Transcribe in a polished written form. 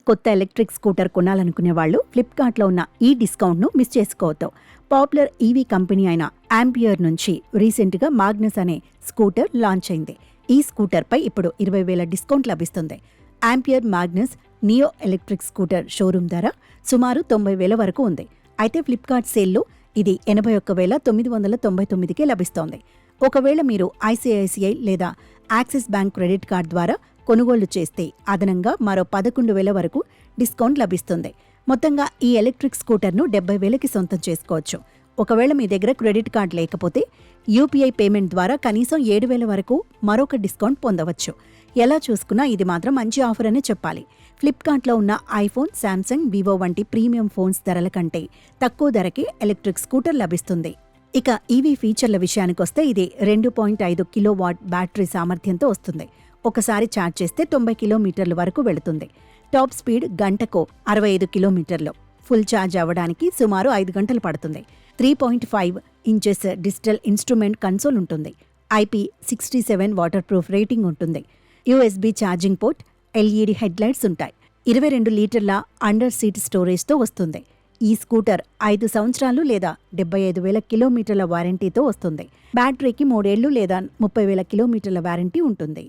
కొత్త electric scooter కొనాలనుకునే వాళ్ళు ఫ్లిప్కార్ట్లో ఉన్న ఈ డిస్కౌంట్ను మిస్ చేసుకోవద్దు. పాపులర్ ఈవీ కంపెనీ అయిన ఆంపియర్ నుంచి రీసెంట్గా మాగ్నస్ అనే స్కూటర్ లాంచ్ అయింది. ఈ స్కూటర్పై ఇప్పుడు 20,000 డిస్కౌంట్ లభిస్తుంది. Ampere Magnus neo electric scooter showroom ధర సుమారు 90,000 వరకు ఉంది. అయితే ఫ్లిప్కార్ట్ సేల్లో ఇది 81,999కే లభిస్తోంది. ఒకవేళ మీరు ఐసిఐసిఐ లేదా యాక్సిస్ బ్యాంక్ క్రెడిట్ కార్డ్ ద్వారా కొనుగోళ్లు చేస్తే అదనంగా మరో 11,000 వరకు డిస్కౌంట్ లభిస్తుంది. మొత్తంగా ఈ ఎలక్ట్రిక్ స్కూటర్ను 70,000కి సొంతం చేసుకోవచ్చు. ఒకవేళ మీ దగ్గర క్రెడిట్ కార్డ్ లేకపోతే యూపీఐ పేమెంట్ ద్వారా కనీసం 7,000 వరకు మరొక డిస్కౌంట్ పొందవచ్చు. ఎలా చూసుకున్నా ఇది మాత్రం మంచి ఆఫర్ అనే చెప్పాలి. ఫ్లిప్కార్ట్లో ఉన్న ఐఫోన్, శాంసంగ్, వివో వంటి ప్రీమియం ఫోన్స్ ధరల కంటే తక్కువ ధరకే ఎలక్ట్రిక్ స్కూటర్ లభిస్తుంది. ఇక ఈవీ ఫీచర్ల విషయానికొస్తే ఇది 2.5 కిలోవాట్ బ్యాటరీ సామర్థ్యంతో వస్తుంది. ఒకసారి ఛార్జ్ చేస్తే 90 కిలోమీటర్ల వరకు వెళుతుంది. టాప్ స్పీడ్ గంటకు 65 కిలోమీటర్లు. ఫుల్ ఛార్జ్ అవ్వడానికి సుమారు 5 గంటలు పడుతుంది. 3.5 ఇంచెస్ డిజిటల్ ఇన్స్ట్రుమెంట్ కన్సోల్ ఉంటుంది. IP67 వాటర్ ప్రూఫ్ రేటింగ్ ఉంటుంది. USB charging port, LED headlights ఉంటాయి. 22 లీటర్ల అండర్ సీట్ స్టోరేజ్తో వస్తుంది. ఈ స్కూటర్ 5 సంవత్సరాలు లేదా 75,000 కిలోమీటర్ల వారంటీతో వస్తుంది. బ్యాటరీకి 3 ఏళ్లు లేదా 30,000 కిలోమీటర్ల వారంటీ ఉంటుంది.